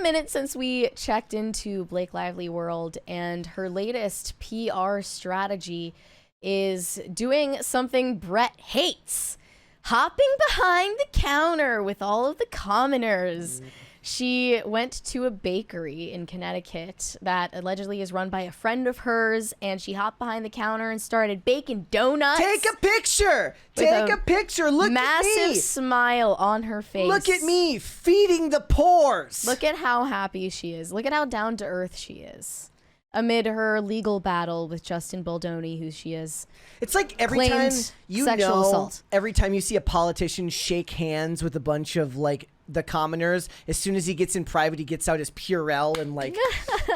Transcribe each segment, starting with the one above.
minute since we checked into Blake Lively world, and her latest PR strategy is doing something Brett hates. Hopping behind the counter with all of the commoners. She went to a bakery in Connecticut that allegedly is run by a friend of hers, and she hopped behind the counter and started baking donuts. Take a picture. Take a picture. Look at me. Massive smile on her face. Look at me feeding the pores. Look at how happy she is. Look at how down to earth she is. Amid her legal battle with Justin Baldoni, who she is. It's like every time assault. every time you see a politician shake hands with a bunch of like the commoners, as soon as he gets in private, he gets out his Purell and like,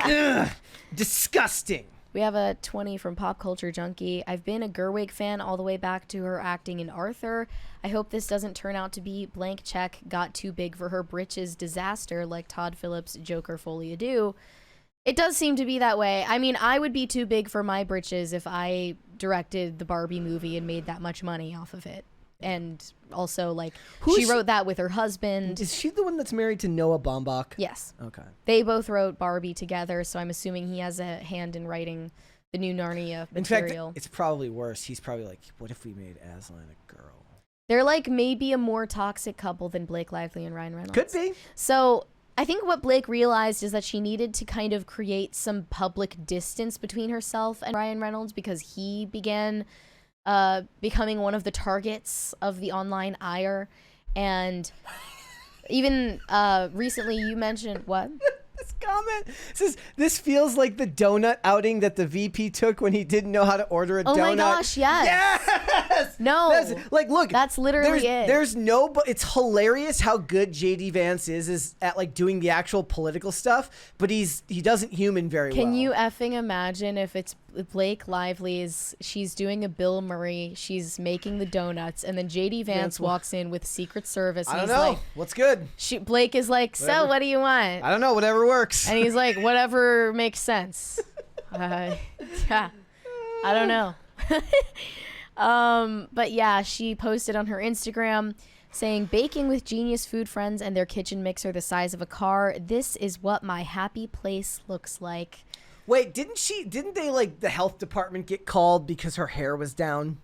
ugh, disgusting. We have a 20 from Pop Culture Junkie. I've been a Gerwig fan all the way back to her acting in Arthur. I hope this doesn't turn out to be blank check got too big for her britches disaster like Todd Phillips' Joker Folie à Deux. It does seem to be that way. I mean, I would be too big for my britches if I directed the Barbie movie and made that much money off of it. And also, like, she wrote that with her husband. Is she the one that's married to Noah Baumbach? Yes. Okay. They both wrote Barbie together, so I'm assuming he has a hand in writing the new Narnia material. In fact, it's probably worse. He's probably like, what if we made Aslan a girl? They're like maybe a more toxic couple than Blake Lively and Ryan Reynolds. Could be. So I think what Blake realized is that she needed to kind of create some public distance between herself and Ryan Reynolds because he began becoming one of the targets of the online ire. And even recently you mentioned, what? This comment says, this feels like the donut outing that the VP took when he didn't know how to order a donut. Oh my gosh, yes. Yes! No. Like, look. That's literally it. There's no, but it's hilarious how good JD Vance is at like doing the actual political stuff, but he doesn't human very well. Can you effing imagine if it's Blake Lively's, she's doing a Bill Murray, she's making the donuts, and then JD Vance walks in with Secret Service. And I don't know. Like, what's good? Blake is like, so what do you want? I don't know. Whatever works. And he's like, whatever makes sense. Yeah, I don't know. But yeah, she posted on her Instagram saying, baking with genius food friends and their kitchen mixer the size of a car. This is what my happy place looks like. Wait, didn't they like the health department get called because her hair was down?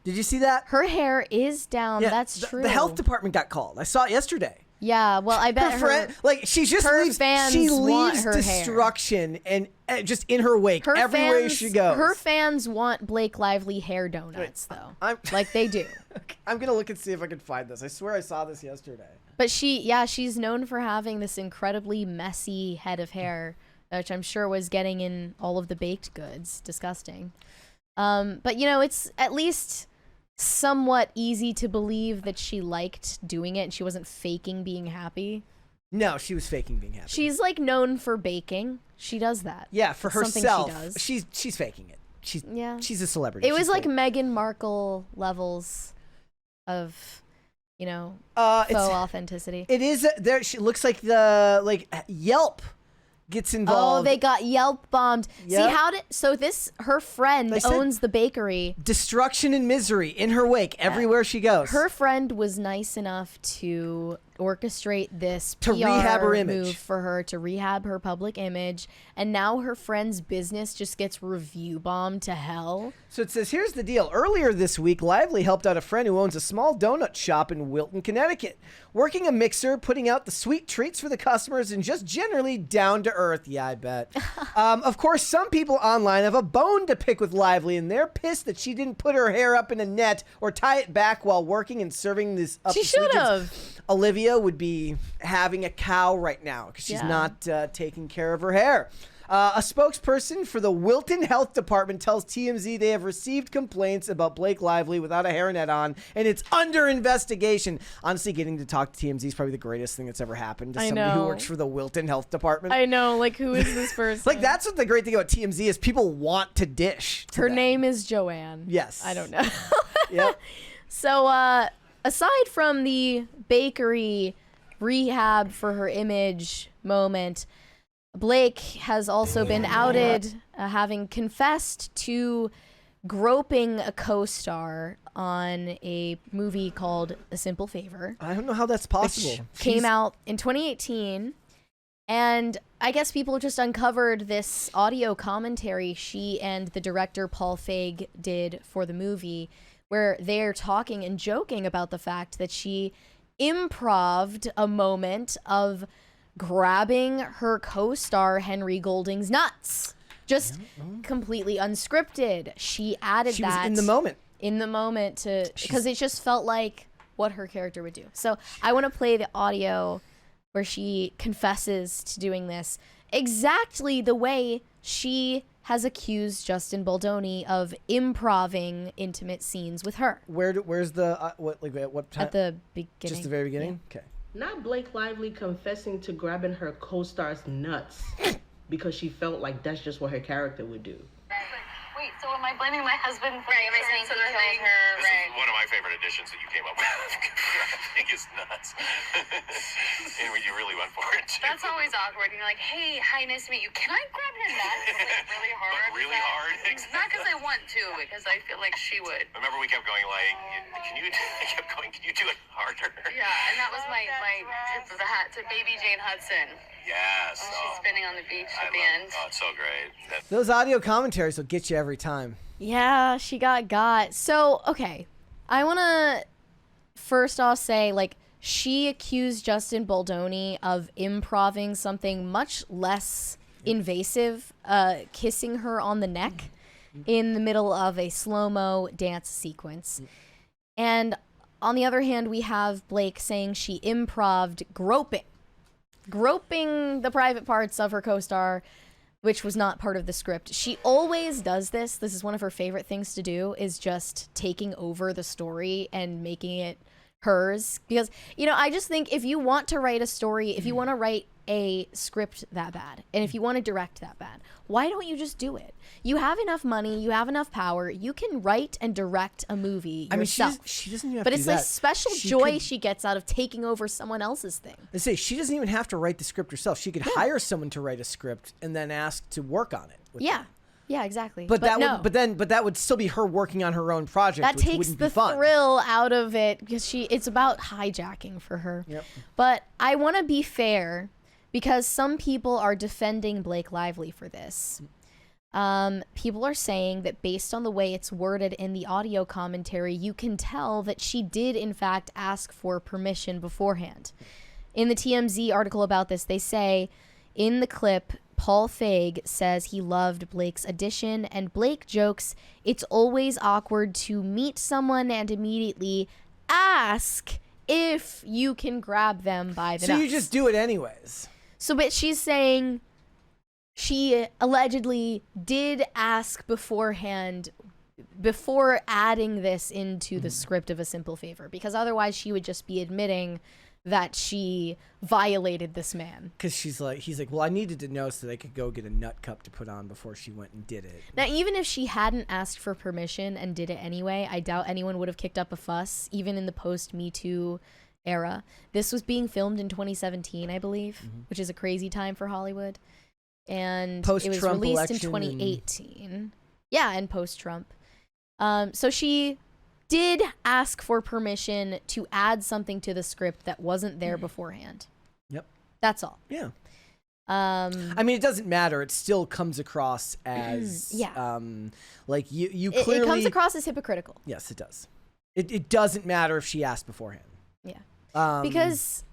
Did you see that? Her hair is down. Yeah, That's true. The health department got called. I saw it yesterday. Yeah, well, I bet her like she just her leaves. fans She want leaves her destruction and just in her wake everywhere she goes. Her fans want Blake Lively hair donuts, though. Like they do. I'm gonna look and see if I can find this. I swear I saw this yesterday. But she's known for having this incredibly messy head of hair, which I'm sure was getting in all of the baked goods. Disgusting. But you know, it's at least somewhat easy to believe that she liked doing it and she wasn't faking being happy. No, she was faking being happy. She's like known for baking. She does that. Yeah, for herself. She does. She's faking it. She's a celebrity. It was like Meghan Markle levels of, you know, faux authenticity. It is there. She looks like the Yelp gets involved. Oh, they got Yelp bombed. Yep. See her friend owns the bakery. Destruction and misery in her wake everywhere she goes. Her friend was nice enough to orchestrate this to PR rehab her image move for her to rehab her public image, and now her friend's business just gets review bombed to hell. So it says, here's the deal. Earlier this week, Lively helped out a friend who owns a small donut shop in Wilton, Connecticut, working a mixer, putting out the sweet treats for the customers, and just generally down to earth. Yeah, I bet. Of course, some people online have a bone to pick with Lively, and they're pissed that she didn't put her hair up in a net or tie it back while working and serving this up. She should have. Olivia would be having a cow right now because she's not taking care of her hair. A spokesperson for the Wilton Health Department tells TMZ they have received complaints about Blake Lively without a hairnet on, and it's under investigation. Honestly, getting to talk to TMZ is probably the greatest thing that's ever happened to somebody who works for the Wilton Health Department. I know, like, who is this person? Like, that's what the great thing about TMZ is. People want to dish to her them. name is Joanne. Yes. I don't know. Yep. So, aside from the bakery rehab for her image moment, Blake has also been outed having confessed to groping a co-star on a movie called A Simple Favor. I don't know how that's possible. Which came out in 2018. And I guess people just uncovered this audio commentary she and the director Paul Feig did for the movie, where they're talking and joking about the fact that she improv'd a moment of grabbing her co-star Henry Golding's nuts. Just completely unscripted. She added She that was in the moment. in the moment to, because it just felt like what her character would do. So I want to play the audio where she confesses to doing this exactly the way she has accused Justin Baldoni of improving intimate scenes with her. Where's the what time? At the beginning. Just the very beginning. Okay. Not Blake Lively confessing to grabbing her co-star's nuts because she felt like that's just what her character would do. Wait, so am I blaming my husband for Right, am I saying he tells her, This right? is one of my favorite additions that you came up with. I think it's nuts. And you really went for it, too. That's always awkward. And you're like, hey, hi, nice to meet you. Can I grab your nuts? Like, really hard? But really hard? Not because I want to, because I feel like she would. Remember we kept going like, can you, I kept going, can you do it harder? Yeah, and that was my tip of the hat to baby Jane Hudson. Yes. When she's spinning on the beach at the end. Oh, it's so great. Those audio commentaries will get you every time. Yeah, she got. So, okay. I want to first off say, like, she accused Justin Baldoni of improving something much less invasive, kissing her on the neck in the middle of a slow-mo dance sequence. And on the other hand, we have Blake saying she improved groping the private parts of her co-star, which was not part of the script. She always does this. This is one of her favorite things to do, is just taking over the story and making it hers. Because, you know, I just think if you want to write a story, if you want to write a script that bad, and if you want to direct that bad, why don't you just do it? You have enough money, you have enough power, you can write and direct a movie yourself. She doesn't even have But to it's do the that. special joy she gets out of taking over someone else's thing. Let's say she doesn't even have to write the script herself. She could hire someone to write a script and then ask to work on it. with Yeah. them. Yeah, exactly. But that no. but that would still be her working on her own project, That which takes wouldn't the be fun. thrill out of it, because it's about hijacking for her. Yep. But I want to be fair, because some people are defending Blake Lively for this. People are saying that based on the way it's worded in the audio commentary, you can tell that she did in fact ask for permission beforehand. In the TMZ article about this, they say in the clip, Paul Feig says he loved Blake's addition, and Blake jokes it's always awkward to meet someone and immediately ask if you can grab them by the So nuts. you just do it anyways. So, but she's saying she allegedly did ask beforehand before adding this into the script of A Simple Favor, because otherwise she would just be admitting that she violated this man. Because he's like, well, I needed to know so that I could go get a nut cup to put on before she went and did it. Now, even if she hadn't asked for permission and did it anyway, I doubt anyone would have kicked up a fuss, even in the post-Me Too era. This was being filmed in 2017, I believe, which is a crazy time for Hollywood. And it was Post-Trump released in election 2018. Yeah, and post-Trump. So she did ask for permission to add something to the script that wasn't there beforehand. Yep. That's all. Yeah. I mean, it doesn't matter. It still comes across as like you clearly. It comes across as hypocritical. Yes, it does. It doesn't matter if she asked beforehand. Yeah. Because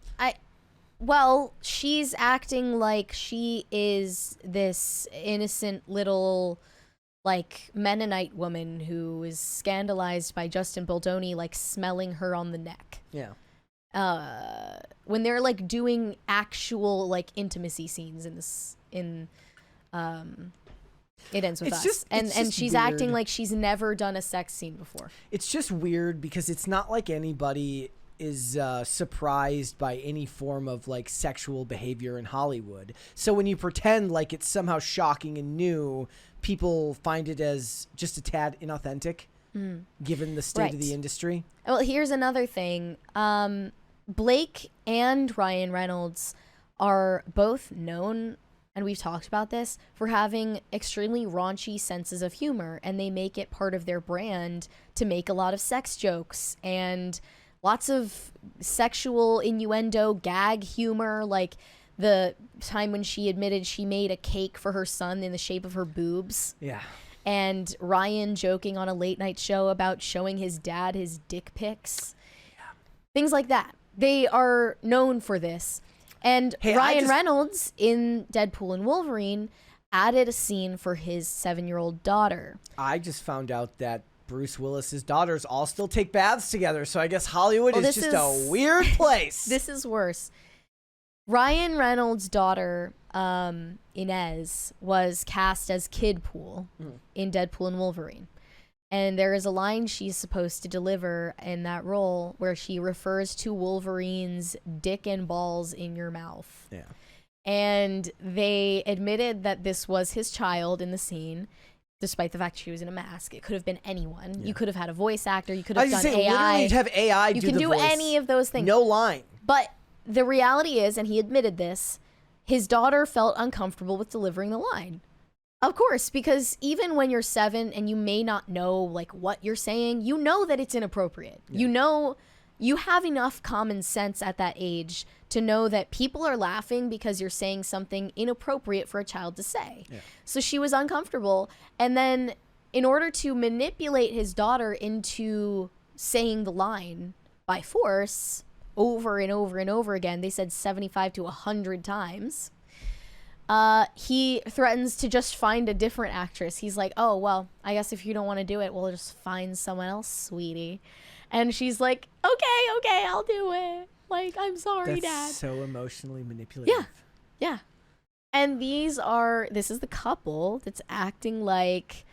she's acting like she is this innocent little, like, Mennonite woman who is scandalized by Justin Baldoni, like, smelling her on the neck. Yeah. When they're, like, doing actual, like, intimacy scenes in It Ends With Us. And she's acting weird. like she's never done a sex scene before. It's just weird because it's not like anybody is surprised by any form of like sexual behavior in Hollywood. So when you pretend like it's somehow shocking and new, people find it as just a tad inauthentic, given the state of the industry. Well, here's another thing. Blake and Ryan Reynolds are both known, and we've talked about this, for having extremely raunchy senses of humor, and they make it part of their brand to make a lot of sex jokes and lots of sexual innuendo, gag humor. Like, the time when she admitted she made a cake for her son in the shape of her boobs. Yeah. And Ryan joking on a late night show about showing his dad his dick pics. Yeah. Things like that. They are known for this. And Ryan Reynolds in Deadpool and Wolverine added a scene for his 7-year-old daughter. I just found out that Bruce Willis's daughters all still take baths together, so I guess Hollywood is just a weird place. This is worse. Ryan Reynolds' daughter, Inez, was cast as Kid Pool in Deadpool and Wolverine. And there is a line she's supposed to deliver in that role where she refers to Wolverine's dick and balls in your mouth. Yeah. And they admitted that this was his child in the scene, despite the fact she was in a mask. It could have been anyone. Yeah. You could have had a voice actor. You could have done AI. Literally, you'd have AI you can do any of those things. No line. But the reality is, and he admitted this, his daughter felt uncomfortable with delivering the line. Of course, because even when you're 7 and you may not know like what you're saying, you know that it's inappropriate. Yeah. You know, you have enough common sense at that age to know that people are laughing because you're saying something inappropriate for a child to say. Yeah. So she was uncomfortable. And then in order to manipulate his daughter into saying the line by force over and over and over again, they said 75 to 100 times. He threatens to just find a different actress. He's like, oh, well, I guess if you don't want to do it, we'll just find someone else, sweetie. And she's like, okay, I'll do it. Like, I'm sorry, Dad. That's so emotionally manipulative. Yeah. And this is the couple that's acting like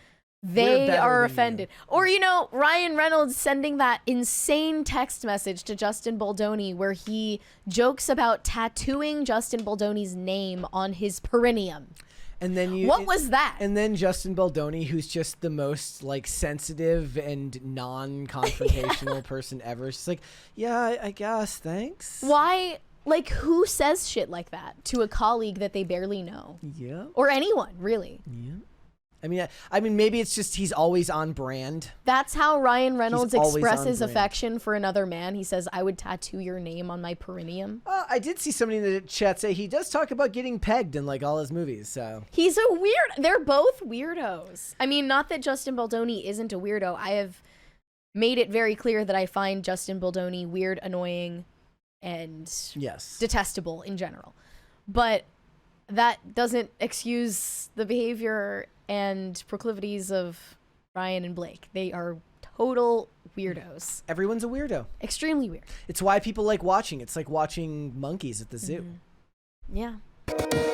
they are offended. Or, Ryan Reynolds sending that insane text message to Justin Baldoni where he jokes about tattooing Justin Baldoni's name on his perineum. And then what was that? And then Justin Baldoni, who's just the most like sensitive and non-confrontational person ever. She's like, yeah, I guess, thanks. Why? Like, who says shit like that to a colleague that they barely know? Yeah. Or anyone, really. Yeah. I mean, maybe it's just he's always on brand. That's how Ryan Reynolds expresses affection for another man. He says, I would tattoo your name on my perineum. I did see somebody in the chat say he does talk about getting pegged in like all his movies. So he's a weird. They're both weirdos. I mean, not that Justin Baldoni isn't a weirdo. I have made it very clear that I find Justin Baldoni weird, annoying, and detestable in general. But that doesn't excuse the behavior and proclivities of Ryan and Blake. They are total weirdos. Everyone's a weirdo. Extremely weird. It's why people like watching. It's like watching monkeys at the zoo. Yeah.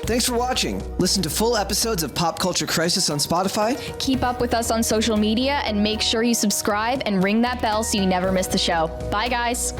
Thanks for watching. Listen to full episodes of Pop Culture Crisis on Spotify. Keep up with us on social media and make sure you subscribe and ring that bell so you never miss the show. Bye, guys.